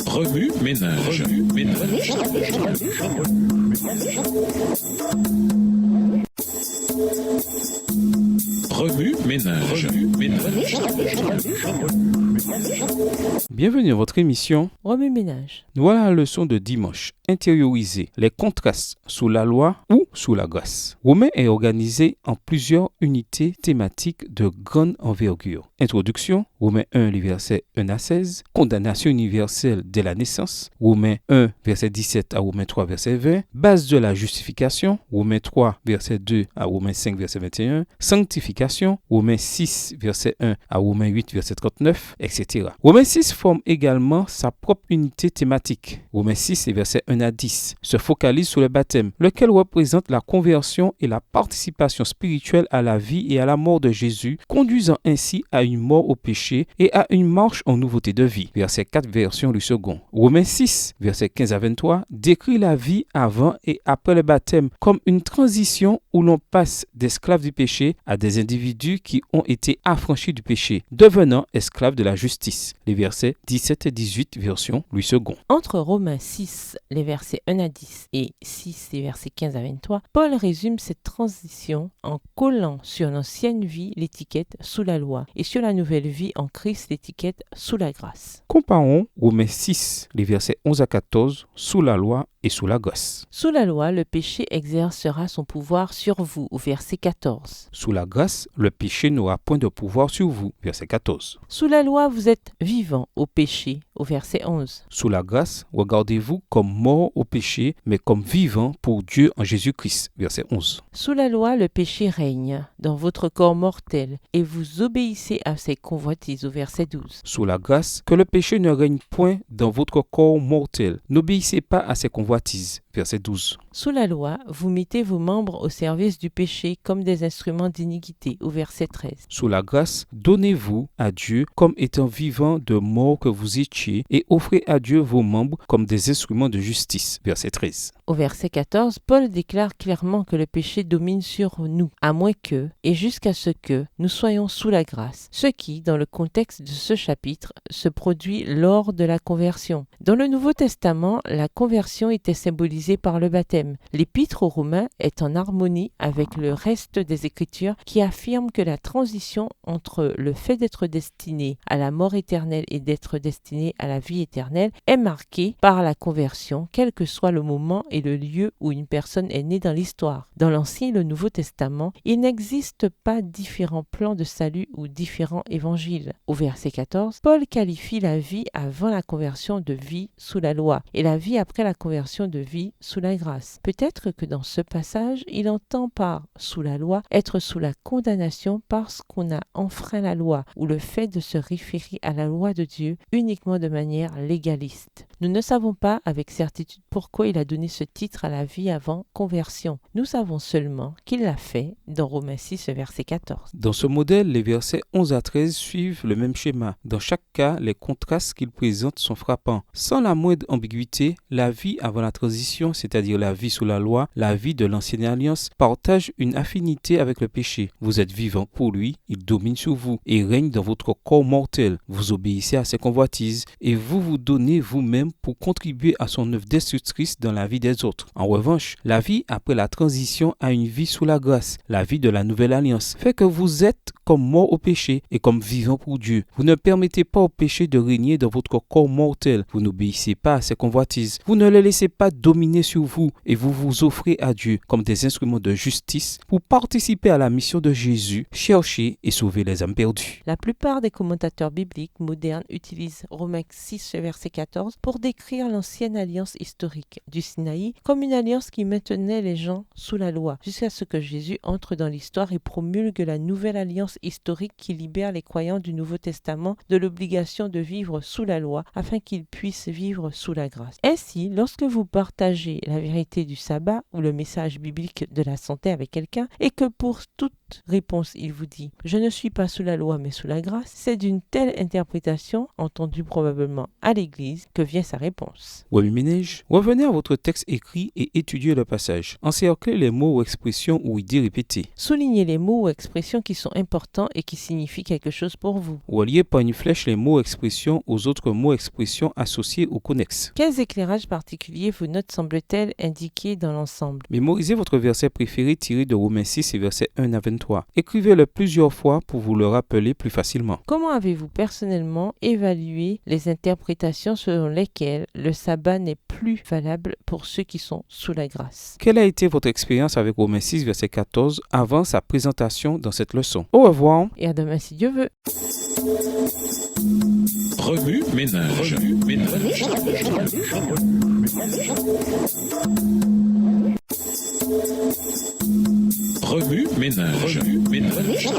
Remue ménage. Remue ménage. Bienvenue à votre émission Remue ménage. Nous voilà à la leçon de dimanche. Intérioriser les contrastes sous la loi ou sous la grâce. Romain est organisé en plusieurs unités thématiques de grande envergure. Introduction, Romains 1, les versets 1 à 16. Condamnation universelle dès la naissance, Romains 1, verset 17 à Romains 3, verset 20. Base de la justification, Romains 3, verset 2 à Romains 5, verset 21. Sanctification, Romains 6, verset 1 à Romains 8, verset 39, etc. Romains 6 forme également sa propre unité thématique. Romains 6, les versets 1 à 10, se focalise sur le baptême, lequel représente la conversion et la participation spirituelle à la vie et à la mort de Jésus, conduisant ainsi à une mort au péché et à une marche en nouveauté de vie. Verset 4, version du second. Romains 6, versets 15 à 23, décrit la vie avant et après le baptême comme une transition où l'on passe d'esclaves du péché à des individus qui ont été affranchis du péché, devenant esclaves de la justice. Les versets 17 et 18, version Louis II. Entre Romains 6, les versets 1 à 10 et 6, les versets 15 à 23, Paul résume cette transition en collant sur l'ancienne vie l'étiquette sous la loi et sur la nouvelle vie en Christ l'étiquette sous la grâce. Comparons Romains 6, les versets 11 à 14, sous la loi et sous la grâce. Sous la loi, le péché exercera son pouvoir sur vous, au verset 14. Sous la grâce, le péché n'aura point de pouvoir sur vous, verset 14. Sous la loi, vous êtes vivants au péché, au verset 11. Sous la grâce, regardez-vous comme morts au péché, mais comme vivants pour Dieu en Jésus-Christ, verset 11. Sous la loi, le péché règne dans votre corps mortel et vous obéissez à ses convoitises, au verset 12. Sous la grâce, que le péché ne règne point dans votre corps mortel. N'obéissez pas à ses convoitises, verset 12. Sous la loi, vous mettez vos membres au service du péché comme des instruments d'iniquité, au verset 13. Sous la grâce, donnez-vous à Dieu comme étant vivants de mort que vous étiez et offrez à Dieu vos membres comme des instruments de justice, verset 13. Au verset 14, Paul déclare clairement que le péché domine sur nous, à moins que, et jusqu'à ce que, nous soyons sous la grâce, ce qui, dans le contexte de ce chapitre, se produit lors de la conversion. Dans le Nouveau Testament, la conversion était symbolisée par le baptême. L'Épître aux Romains est en harmonie avec le reste des Écritures qui affirment que la transition entre le fait d'être destiné à la mort éternelle et d'être destiné à la vie éternelle est marquée par la conversion, quel que soit le moment et le lieu où une personne est née dans l'histoire. Dans l'Ancien et le Nouveau Testament, il n'existe pas différents plans de salut ou différents évangiles. Au verset 14, Paul qualifie la vie avant la conversion de vie sous la loi et la vie après la conversion de vie sous la grâce. Peut-être que dans ce passage, il entend par sous la loi être sous la condamnation parce qu'on a enfreint la loi ou le fait de se référer à la loi de Dieu uniquement de manière légaliste. Nous ne savons pas avec certitude pourquoi il a donné ce titre à la vie avant conversion. Nous savons seulement qu'il l'a fait dans Romains 6, verset 14. Dans ce modèle, les versets 11 à 13 suivent le même schéma. Dans chaque cas, les contrastes qu'il présente sont frappants. Sans la moindre ambiguïté, la vie avant la transition, c'est-à-dire la vie sous la loi, la vie de l'ancienne alliance, partage une affinité avec le péché. Vous êtes vivant pour lui, il domine sur vous et règne dans votre corps mortel. Vous obéissez à ses convoitises et vous vous donnez vous-même pour contribuer à son œuvre destructrice dans la vie des autres. En revanche, la vie après la transition à une vie sous la grâce, la vie de la nouvelle alliance, fait que vous êtes comme mort au péché et comme vivant pour Dieu. Vous ne permettez pas au péché de régner dans votre corps mortel. Vous n'obéissez pas à ses convoitises. Vous ne le laissez pas dominer sur vous et vous vous offrez à Dieu comme des instruments de justice pour participer à la mission de Jésus, chercher et sauver les âmes perdues. La plupart des commentateurs bibliques modernes utilisent Romains 6, verset 14 pour décrire l'ancienne alliance historique du Sinaï comme une alliance qui maintenait les gens sous la loi jusqu'à ce que Jésus entre dans l'histoire et promulgue la nouvelle alliance historique qui libère les croyants du Nouveau Testament de l'obligation de vivre sous la loi afin qu'ils puissent vivre sous la grâce. Ainsi, lorsque vous partagez la vérité du sabbat ou le message biblique de la santé avec quelqu'un et que pour toute toute réponse il vous dit « Je ne suis pas sous la loi mais sous la grâce », c'est d'une telle interprétation, entendue probablement à l'Église, que vient sa réponse. Wami Ménage, revenez à votre texte écrit et étudiez le passage. Encerclez les mots ou expressions ou idées répétées. Soulignez les mots ou expressions qui sont importants et qui signifient quelque chose pour vous. Reliez par une flèche les mots ou expressions aux autres mots ou expressions associés ou connexes. Quels éclairages particuliers vos notes semblent-elles indiquer dans l'ensemble? Mémorisez votre verset préféré tiré de Romains 6 et versets 1 à 23. Écrivez-le plusieurs fois pour vous le rappeler plus facilement. Comment avez-vous personnellement évalué les interprétations selon lesquelles le sabbat n'est plus valable pour ceux qui sont sous la grâce? Quelle a été votre expérience avec Romains 6 verset 14 avant sa présentation dans cette leçon? Au revoir. Et à demain si Dieu veut. Remue ménage. Remue ménage. Remue ménage. Remue ménage.